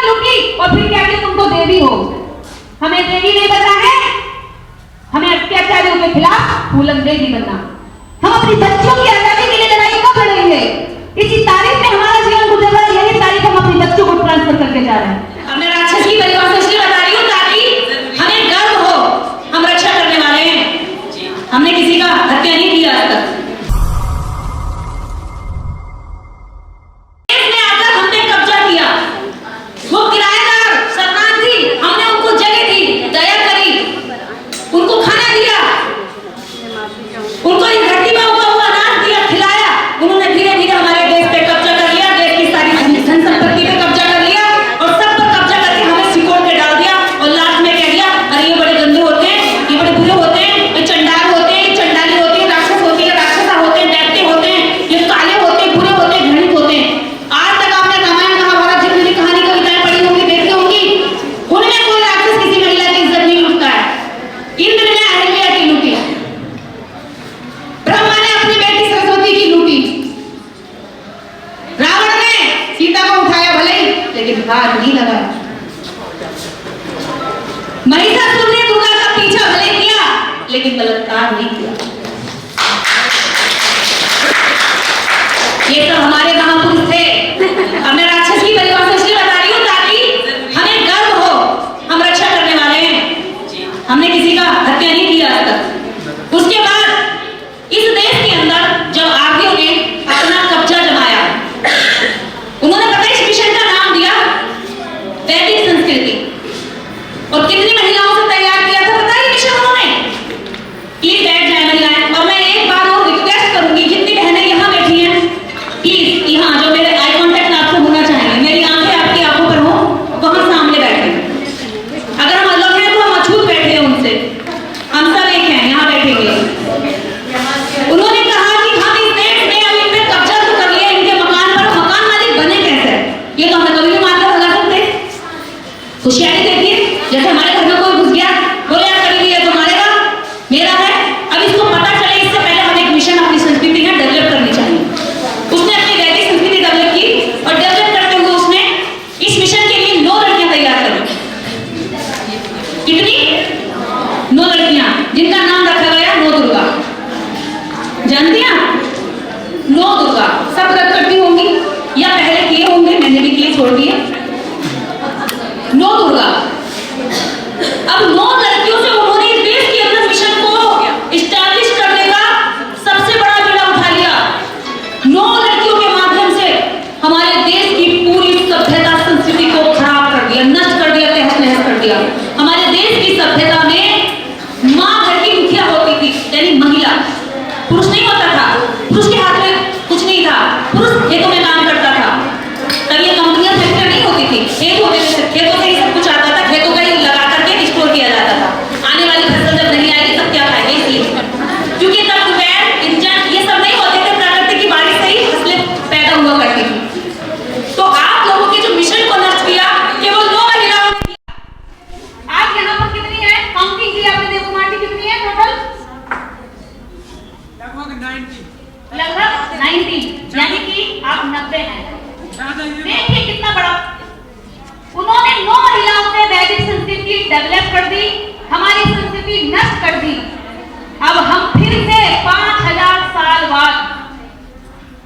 लूटी और फिर क्या कि तुम तो देवी हो। हमें देवी नहीं बनना है, हमें अत्याचारियों के खिलाफ फूलन देवी बनना। हम अपनी बच्चों की आजादी के लिए लड़ाई कब लड़ेंगे? इसी तारीख में हमारा जीवन गुजर रहा है, यही तारीख हम अपने बच्चों को ट्रांसफर करके जा रहे हैं। अब मैं राक्षस की परिभाषा इसलिए बता रही हूँ ताकि हमें गर्व हो, हम रक्षा करने वाले हैं। हमने किसी का हत्या नहीं किया आज तक। हाथ नहीं लगाया। महिषासुर ने दुर्गा का पीछा भले किया लेकिन बलात्कार नहीं किया। ये सब हमारे महापुरुष थे। अब मैं राक्षस की परिभाषा इसलिए बता रही हूँ ताकि हमें गर्व हो, हम रक्षा करने वाले हैं। हमने किसी का हत्या नहीं किया आज तक। उसके बाद इस देश के अंदर जब आर्यों ने अपना कब्जा जमाया, उन्होंने पता इस मिशन का नाम दिया वैदिक संस्कृति। और कितनी महिलाओं से तैयार किया था पता है मिशन उन्होंने? प्लीज बैठ जाए महिलाएं। और मैं एक बार और रिक्वेस्ट करूंगी, जितनी बहनें यहाँ बैठी हैं प्लीज यहाँ जो मेरे आई कांटेक्ट आपसे होना चाहिए, मेरी आंखें आपकी आंखों पर हो, वहां सामने बैठे। अगर हम अलग हैं तो हम अछूत बैठे हैं उनसे, हम सब एक हैं, यहाँ बैठेंगे। उन्होंने कहा कि हम इस देश में अब इन पे कब्जा तो कर लिया, इनके मकान पर मकान मालिक बने कैसे? ये तो हमें कभी भी मानकर भगा सकते। होशियारी देखिए, जैसे हमारे घर में कोई घुस गया, बोले यार कभी ये तुम्हारेगा मेरा है। अब इसको पता चले इससे पहले हम एक मिशन अपनी संस्कृति है डेवलप करनी चाहिए। उसने अपनी वैदिक संस्कृति डेवलप की और डेवलप करते हुए उसने इस मिशन के लिए 9 लड़कियां तैयार करी। कितनी? 9 लड़कियां, जिनका नाम रखा गया 9 दुर्गा। जानती हैं 9 दुर्गा? सब व्रत करती होंगी या पहले किए होंगे, मैंने भी किए, छोड़ दिए। 9 दुर्गा। अब 9 लड़कियों से उन्होंने इस देश के अंदर मिशन को इस्टैब्लिश करने का सबसे बड़ा बीड़ा उठा लिया। 9 लड़कियों के माध्यम से हमारे देश की पूरी सभ्यता संस्कृति को खराब कर दिया, नष्ट कर दिया, तहस नहस कर दिया। हमारे देश की सभ्यता में माँ घर की मुखिया होती थी, यानी महिला। पुरुष नहीं होता था, पुरुष के हाथ में कुछ नहीं था, पुरुष खेतों में काम करता था। तब ये कंपनियां फैक्ट्री नहीं होती थी, खेत होते थे, खेतों से ही सब कुछ आता था, खेतों का ही लगा करके स्टोर किया जाता था। आने वाली फसल जब नहीं आएगी तब क्या खाएंगे, इसलिए क्योंकि तब कुबेर इंजन ये सब नहीं होते थे, प्रकृति की बारिश से ही फसलें पैदा हुआ करती थी। तो आप लोगों के जो मिशन को नष्ट किया केवल 9 महिलाओं ने किया। आज यहाँ पर कितनी है काउंटिंग की आपने? देखो माटी कितनी है टोटल? लगभग 90, यानी कि आप 90 हैं। देखिए कितना बड़ा। उन्होंने 9 महिलाओं से वैदिक संस्कृति डेवलप कर दी, हमारी संस्कृति नष्ट कर दी। अब हम फिर से 5000 साल बाद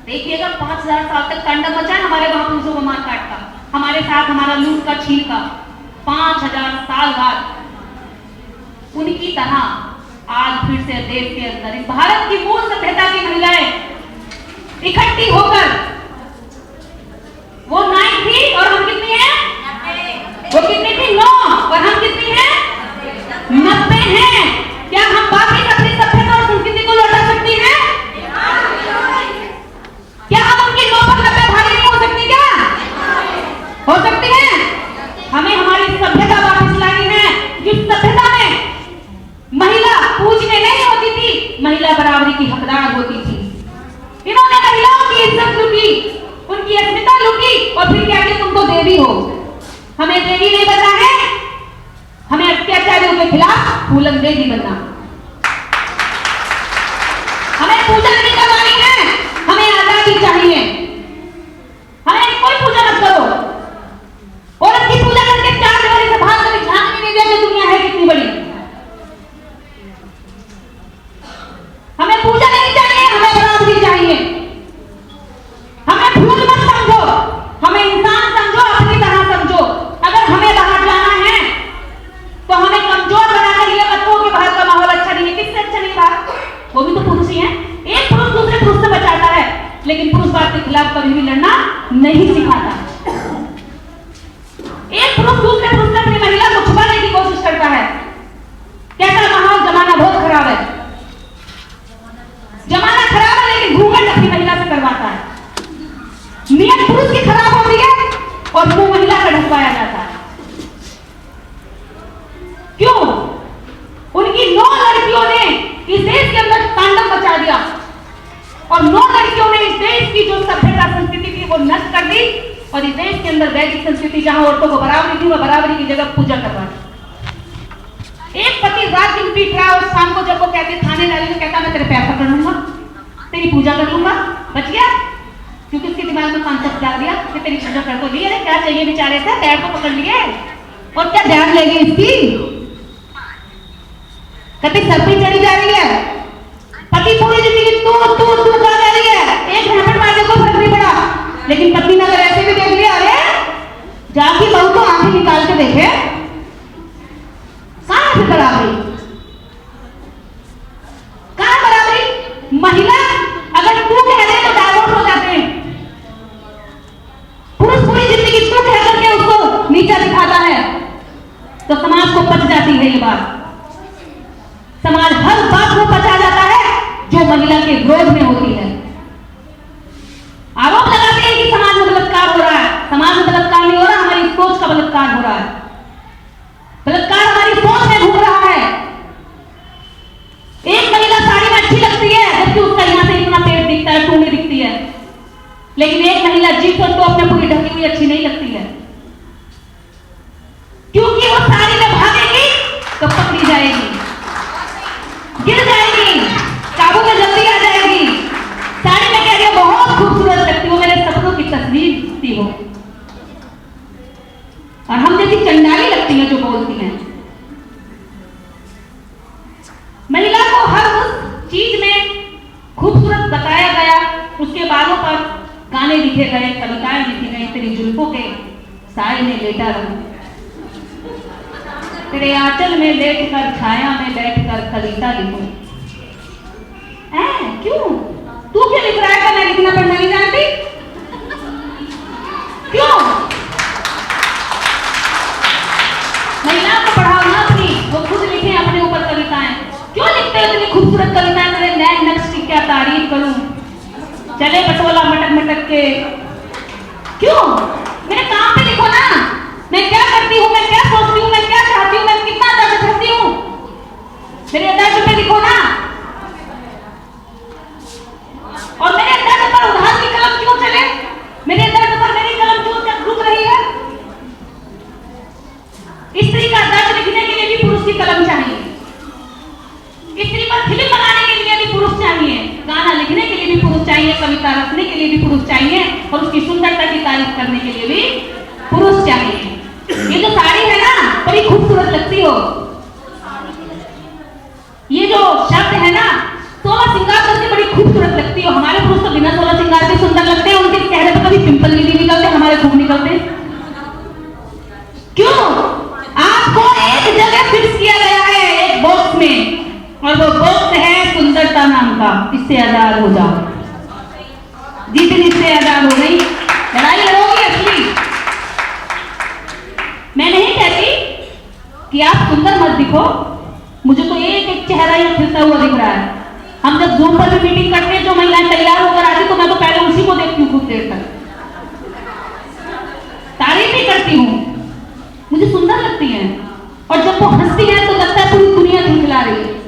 देखिएगा, 5000 साल तक तांडव मचा है हमारे महापुरुषों को मार काट का, हमारे साथ हमारा लूट का छीन का। 5000 साल बाद उनकी तरह आज फिर से देश के अंदर इस भारत की मूल सभ्यता की महिलाएं इकट्ठी होकर, वो 9 थी और हम कितनी हैं? वो कितनी थी? 9 और हम कितनी हैं? 90 हैं। क्या हम वापस अपनी सभ्यता और संस्कृति को लौटा सकती हैं? क्या हम उनकी 9 पर 90 भारी नहीं हो सकती? क्या हो सकती हैं? हमें हमारी सभ्यता वापस लानी है, जिस सभ्यता में महिला पूजने नहीं होती थी, महिला बराबरी की हकदार होती थी। इन्होंने महिलाओं की इज्जत लूटी, उनकी अस्मिता लूटी और फिर क्या कि तुम तो देवी हो। हमें देवी नहीं बनना है, हमें अत्याचारियों के खिलाफ फूलन देवी बनना। हमें पूजा नहीं करवानी है, हमें आजादी चाहिए। हमें कोई पूजा मत करो। औरत की भूल मत समझो, हमें इंसान समझो, अपनी तरह समझो। अगर हमें बाहर जाना है तो हमें कमजोर बनाकर ये मत कहो कि बाहर का माहौल अच्छा नहीं है। किससे अच्छा नहीं बाहर? वो भी तो पुरुष ही है। एक पुरुष दूसरे पुरुष से बचाता है, लेकिन पुरुष बात के खिलाफ कभी भी लड़ना नहीं सिखाता। एक पुरुष दूसरे पुरुष से अपनी महिला को छुपाने की कोशिश करता है। कैसा माहौल, जमाना बहुत खराब है, जमाना खराब है, लेकिन घूंघट अपनी महिला से करवाता है। नियत पुरुष की खराब होती है और मुंह महिला का ढकवाया जाता है। क्यों? उनकी 9 लड़कियों ने इस देश के अंदर तांडव मचा दिया और 9 लड़कियों ने इस देश की जो सभ्यता संस्कृति थी वो नष्ट कर दी और इस देश के अंदर वैदिक संस्कृति जहां औरतों को बराबरी थी, वह बराबरी की जगह पूजा करवा दी। एक पति रात दिन पीट रहा और शाम को जब वो कहते थाने डाली तो कहता मैं तेरे पैर पकड़ लूंगा, तेरी पूजा कर लूंगा। बच गया, क्योंकि उसके दिमाग में कॉन्सेप्ट डाल दिया कि तेरी पूजा कर तो ली है, क्या चाहिए बेचारे से, पैर तो पकड़ लिए और क्या ध्यान लेगी इसकी, कभी सर पे चढ़ी जा रही है। पति पूरी जिंदगी तू जा रही है, एक झपट मारने को फर्क नहीं पड़ा, लेकिन पत्नी ने अगर ऐसे भी देख लिया, अरे जाके बहू तो आंखें निकाल के देखे, कहां है बराबरी, कहां बराबरी? महिला अगर तू कह दे तो डाइवोर्स हो जाते हैं। पुरुष पूरी जिंदगी तू कह करके उसको नीचा दिखाता है तो समाज को पच जाती है ये बात। समाज हर बात को पचा जाता है जो महिला के विरोध में होती है। आरोप लगाते हैं कि समाज में बलात्कार हो रहा है, समाज में बलात्कार नहीं हो रहा, हमारी सोच का बलात्कार हो रहा है। बलात्कार हमारी सोच में घूम रहा है। एक महिला साड़ी में अच्छी लगती है जबकि उसका यहां से इतना पेट दिखता है, टूंडी दिखती है, लेकिन एक महिला जीप तो अपने पूरी ढकी हुई अच्छी नहीं लगती है, क्योंकि वो साड़ी में भागेगी तो पकड़ी जाएगी, गिर जाएगी, काबू में जल्दी आ जाएगी। साड़ी में कह रही है बहुत खूबसूरत लगती हो, मेरे सपनों की तस्वीर दिखती हो, और हम जैसी चंडाली लगती है जो बोलती हैं। महिला को हर उस चीज में खूबसूरत बताया गया, उसके बालों पर गाने लिखे गए, कविताएं लिखी गई, तेरी जुल्फों के साए में लेटा रहूं, तेरे आंचल में लेटकर छाया में बैठकर कविता लिखूं। क्यों? तू क्यों लिख रहा है? क्या मैं लिखना पढ़ना नहीं जानती? क्यों? महिलाओं को पढ़ाओ ना अपनी, वो खुद लिखें अपने ऊपर कविताएं। क्यों लिखते हो इतनी खूबसूरत कविताएं? तेरे नैन नक्श की क्या तारीफ करूं, चले पटोला मटक मटक के। क्यों? मेरे काम पे लिखो ना, मैं क्या करती हूँ, मैं क्या सोचती हूँ, मैं क्या चाहती हूँ, मैं कितना दर्द करती हूँ, मेरे दर्द पे लिखो ना। और मेरे दर्द पर उधार की कलम क्यों चले? मेरे दर्द पर मेरी कलम क्यों रुक रही है? स्त्री का दर्द लिखने के लिए भी पुरुष की कलम चाहिए, स्त्री पर फिल्म बनाने के लिए भी पुरुष चाहिए, गाना लिखने के लिए भी पुरुष चाहिए, कविता रचने के लिए भी पुरुष चाहिए, और उसकी सुंदरता की तारीफ करने के लिए भी पुरुष चाहिए। ये जो साड़ी है ना, बड़ी खूबसूरत लगती हो, ये जो शब्द है ना, 16 श्रृंगार करके बड़ी खूबसूरत लगती हो। हमारे पुरुष तो बिना 16 श्रृंगार के सुंदर लगते हैं, उनके चेहरे पर कभी पिंपल नहीं निकलते, हमारे खूब निकलते। क्यों? आपको एक जगह फिक्स किया गया है, एक बॉक्स में, और वो बॉक्स है सुंदरता नाम का। इससे आजाद हो जाओ। जिस दिन इससे आजाद हो गई, लड़ाई लड़ोगी असली। मैं नहीं कहती कि आप सुंदर मत दिखो, मुझे तो एक एक चेहरा ही खिलता हुआ दिख रहा है। हम जब जूम पर भी मीटिंग करते हैं, जो महिलाएं तैयार होकर आती तो मैं तो पहले उसी को देखती हूँ, कुछ देर तक तारीफ ही करती हूँ, मुझे सुंदर लगती है। और जब वो हंसती है तो लगता है पूरी दुनिया झुठला रही है।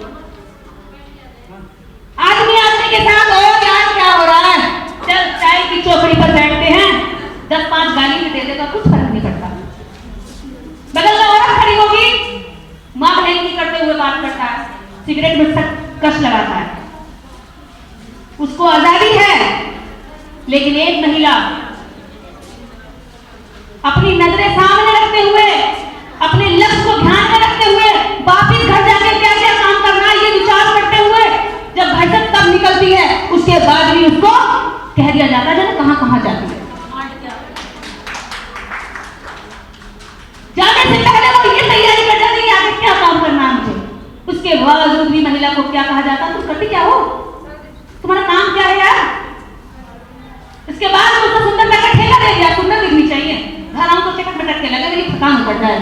आदमी आदमी के साथ और यार क्या हो रहा है, चल चाय की चौकड़ी पर बैठते हैं, 10-5 गाली भी दे देगा, कुछ फर्क नहीं पड़ता। बगल में औरत खड़ी होगी, माँ बहन की करते हुए बात करता है, सिगरेट में कश लगाता है, उसको आजादी है। लेकिन एक महिला अपनी नजरें सामने रखते हुए, अपने लक्ष्य को ध्यान में रखते हुए, वापिस घर जाके क्या क्या काम करना है ये विचार करते हुए जब घर से तब निकलती है, उसके बाद भी उसको कह दिया जाता है ना कहां कहां जाती है। जाने से पहले वो ये तैयारी कर जाती है आगे क्या काम करना है मुझे। उसके बावजूद भी महिला को क्या कहा जाता है, तुम करती क्या हो, तुम्हारा काम क्या है यार। इसके बाद उसको सुंदर का ठेला दे दिया, सुंदर दिखनी चाहिए, घर आऊं तो चटक बटक के लगे मेरी थकान पड़ रहा है।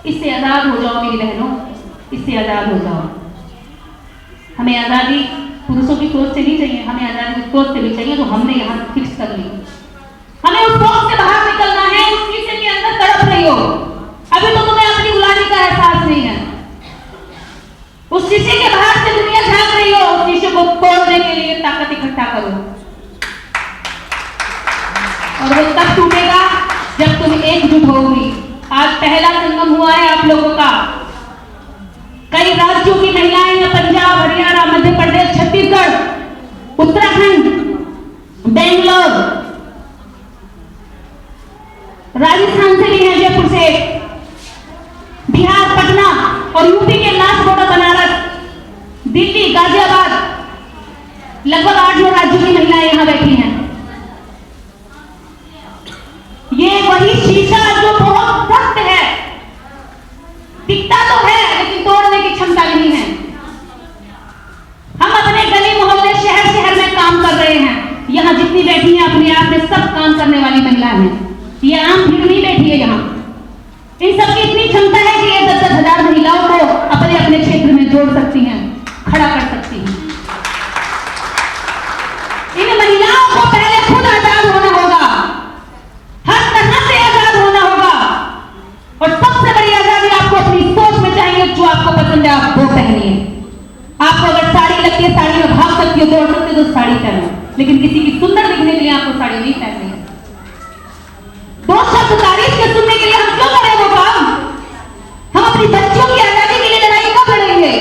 इससे आजाद हो जाओ मेरी बहनों, इससे आजाद हो जाओ। हमें आजादी पुरुषों की सोच से नहीं चाहिए, हमें आजादी उस सोच से भी चाहिए जो हमने यहाँ फिक्स कर ली। हमें उस सोच से बाहर निकलना है, उस शीशे के अंदर तड़प रही हो, अभी तो तुम्हें अपनी गुलामी का एहसास नहीं है। उस शीशे के बाहर से दुनिया झांक रही हो, उस शीशे को तोड़ने के लिए ताकत इकट्ठा करो। और वो तब टूटेगा जब तुम एकजुट होगी। आज पहला संगम हुआ है आप लोगों का। कई राज्यों की महिलाएं हैं, पंजाब, हरियाणा, मध्य प्रदेश, छत्तीसगढ़, उत्तराखंड, बेंगलोर, राजस्थान से भी हैं, जयपुर से, बिहार, पटना और यूपी के लास्ट बॉर्डर बनारस, दिल्ली, गाजियाबाद, लगभग 8-9 राज्यों की महिलाएं यहां बैठी हैं। ये वही शीशा जो बहुत सख्त है, दिखता तो है लेकिन तोड़ने की क्षमता नहीं है। हम अपने गली मोहल्ले शहर शहर में काम कर रहे हैं। यहाँ जितनी बैठी हैं अपने आप में सब काम करने वाली महिलाएं हैं, ये आम भीड़ नहीं बैठी है यहाँ। इन सबकी इतनी क्षमता है कि ये 10-10 हजार महिलाओं को अपने अपने क्षेत्र में जोड़ सकती हैं, खड़ा कर सकती हैं। इन महिलाओं को पहले खुद आजाद होना होगा, हर तरह से आजाद होना होगा। और सबसे बड़ी आजादी आपको अपनी सोच में चाहिए, जो आपको पसंद है आप वो पहनिए। आपको अगर साड़ी लगती है, साड़ी में भाग सकती हो, दौड़ सकती हो तो साड़ी पहनो, लेकिन किसी की सुंदर दिखने के लिए आपको साड़ी नहीं पहननी है। 2 शब्द तारीफ के सुनने के लिए हम क्यों करें वो काम। हम अपनी बच्चों की आजादी के लिए लड़ाई कब लड़ेंगे।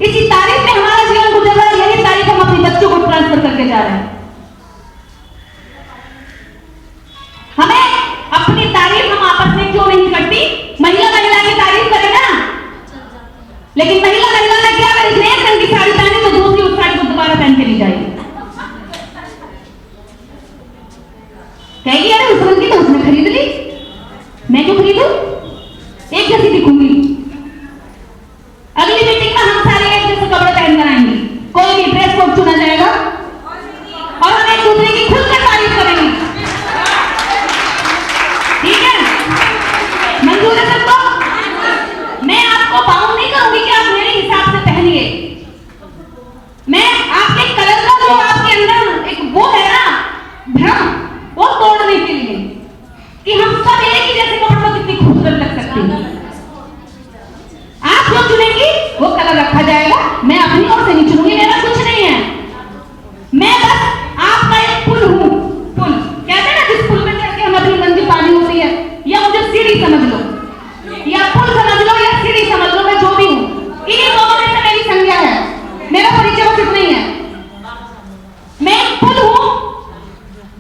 इसी तारीफ में हमारा जीवन गुजर रहा है, यही तारीफ हम अपनी बच्चों को ट्रांसफर करके जा रहे हैं। हमें अपनी तारीफ हम आपस में क्यों नहीं करती। महिला महिला की तारीफ करे ना, लेकिन महिला महिला ने क्या करे, एक रंग की साड़ी पहनी तो दूसरी उस साड़ी को दोबारा पहन के नहीं जाएगी। कहेगी अरे उस रंग की तो उसने खरीद ली, मैं क्यों खरीदूं, एक जैसी दिखूंगी। अगली मीटिंग में हम सारे एक जैसे कपड़े पहन कर आएंगे, कोई भी ड्रेस कोड चुना जाएगा और हम एक दूसरे की खुलकर तारीफ करेंगे। ठीक है, मंजूर है सबको। मैं आपको बाउंड नहीं करूंगी कि आप मेरे हिसाब से पहनिए। मैं आपके कलर का जो आपके अंदर एक वो है ना भ्रम, वो तोड़ने के लिए कि हम सब एक ही जैसे कपड़ों में कितनी खूबसूरत लग सकते हैं। आप जो चुनेंगी वो कलर रखा जाएगा, मैं अपनी ओर से नहीं चुनूंगी, मेरा कुछ नहीं है। मैं बस आपका एक पुल हूं। पुल कहते हैं ना, जिस पुल में चढ़ के हम अपनी मंजिल पानी होती है, या मुझे सीढ़ी समझ लो, या पुल समझ लो, या सीढ़ी समझ लो, मैं जो भी हूं, इन्हीं लोगों में से मेरी संज्ञा है, मेरा परिचय बस इतना ही है। मैं एक पुल हूं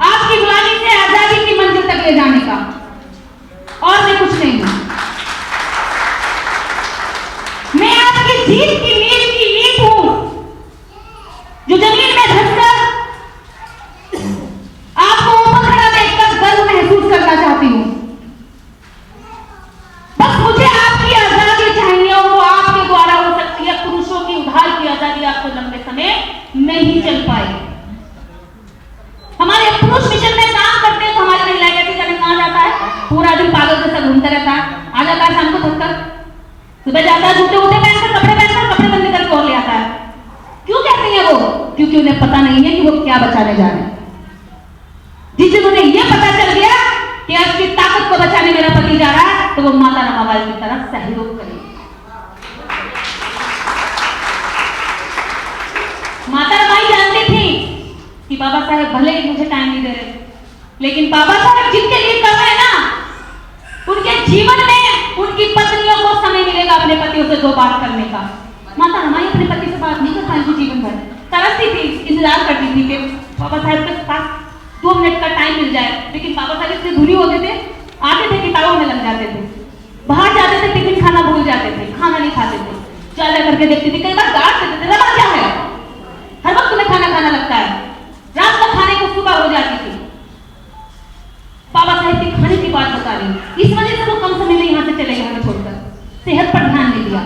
आपकी गुलामी से आजादी की मंजिल तक ले जाने का, और मैं कुछ नहीं हूं। मैं आपकी जीत की मील की ईंट हूं, जो जमीन में धंसकर आपको ऊपर खड़ा देखकर गर्व महसूस करना चाहती हूं। बस मुझे आपकी आजादी चाहिए, और वो आपके द्वारा हो सकती है। पुरुषों की उधार की आजादी आपको लंबे समय नहीं चल पाएगी। हमारे पुरुष मिशन में काम करते हैं तो हमारी महिलाएं कहती जाने कहां जाता है, पूरा दिन पागल जैसा घूमता रहता है, आ जाता है शाम को थककर, सुबह जाता है जूते उठे पहनकर, कपड़े बंद करके और ले आता है। क्यों कहती है वो, क्योंकि उन्हें पता नहीं है कि वो क्या बचाने जा रहे हैं। जिस दिन उन्हें यह पता चल गया कि आपकी ताकत को बचाने मेरा पति जा रहा है, तो वो माता रमाबाई की तरह सहयोग करेगी। माता रमाई जानती थी कि बाबा साहेब भले ही मुझे टाइम नहीं दे रहे, लेकिन बाबा साहेब जिनके लिए कर रहे हैं ना, उनके जीवन में उनकी पत्नियों को समय मिलेगा अपने पतियों से 2 बात करने का। माता रमाई अपने पति से बात नहीं कर पाई थी जीवन भर, तरसती थी, इंतजार करती थी कि बाबा साहेब के पास 2 मिनट का टाइम मिल जाए। लेकिन बाबा साहेब इससे दूरी होते थे, आते थे किताबों में लग जाते थे, बाहर जाते थे, टिफिन खाना भूल जाते थे, खाना नहीं खाते थे, जा करके देखती थी, कई बार डांट देते थे, क्या है हर वक्त तुम्हें खाना खाना लगता है, रात को खाने को सुबह हो जाती थी। बाबा साहेब की खाने की बात बता रही हूँ, इस वजह से वो कम समय में यहाँ से चले गए हमें छोड़कर, सेहत पर ध्यान नहीं दिया।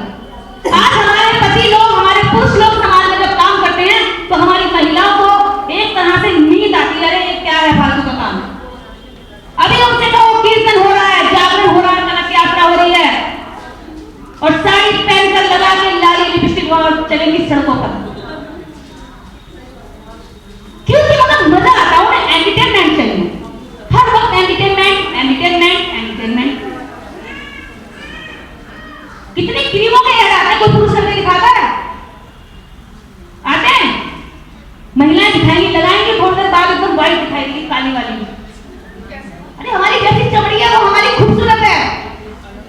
आज हमारे पति लोग, हमारे पुरुष लोग समाज में जब काम करते हैं तो हमारी महिलाओं को एक तरह से नींद आती है, अरे ये क्या है फालतू का काम। अभी उनसे कहो कीर्तन हो रहा है, जागरण हो रहा है, कनक यात्रा हो रही है और साड़ी पहनकर लगा के लाली लिपस्टिक और चलेंगी सड़कों पर, क्योंकि मतलब मजा आता है, उन्हें एंटरटेनमेंट चाहिए, हर वक्त एंटरटेनमेंट एंटरटेनमेंट एंटरटेनमेंट। कितनी क्रीमों के ऐड आते हैं, कोई पुरुष करके दिखाता है? आते हैं? महिलाएं दिखाएंगी, लगाएंगी, थोड़ी देर बाद एकदम व्हाइट दिखाएगी, काली वाली। अरे हमारी जैसी चमड़ी है वो हमारी खूबसूरत है,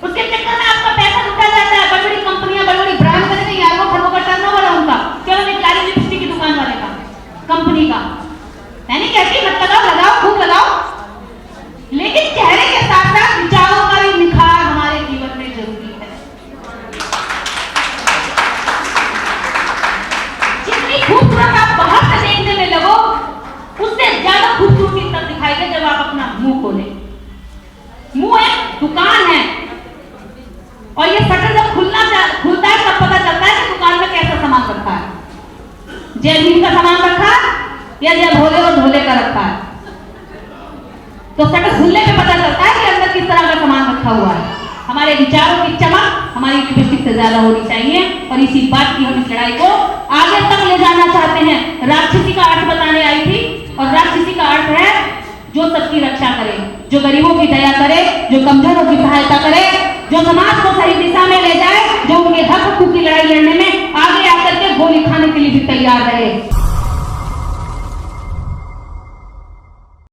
उसके चक्कर में आपका पैसा लुटा जाता है। बड़ी बड़ी कंपनियां, बड़ी बड़ी ब्रांड करके यारों खरबों का टर्नओवर है उनका, केवल एक लाली लिपस्टिक की दुकान वाले का, कंपनी का। मैं नहीं कहती मत लगाओ, लगाओ, खूब लगाओ, लेकिन चेहरे के साथ साथ विचारों का भी निखार हमारे जीवन में जरूरी है। जितनी खूबसूरत आप बाहर से देखने में लगो, उससे ज्यादा खूबसूरती तब दिखाई दे जब आप अपना मुंह खोले। मुंह एक दुकान है और ये शटर जब खुलता है तब पता चलता है कि दुकान में कैसा सामान रखा है, जय भीम का सामान रखा या जय भोले और ढोले का रखा है। तो शटर खुलने पे पता चलता है कि अंदर किस तरह का सामान रखा हुआ है। हमारे विचारों की चमक हमारी लिपस्टिक से ज्यादा होनी चाहिए और इसी बात की हम इस लड़ाई को आगे तक ले जाना चाहते हैं। राक्षसी का अर्थ बताने आई थी और राक्षसी का अर्थ है जो सबकी रक्षा करे, जो गरीबों की दया करे, जो कमजोरों की सहायता करे, जो समाज को सही दिशा में ले जाए, जो उनके हक हकूक की लड़ाई लड़ने में आगे आकर के गोली खाने के लिए भी तैयार रहे।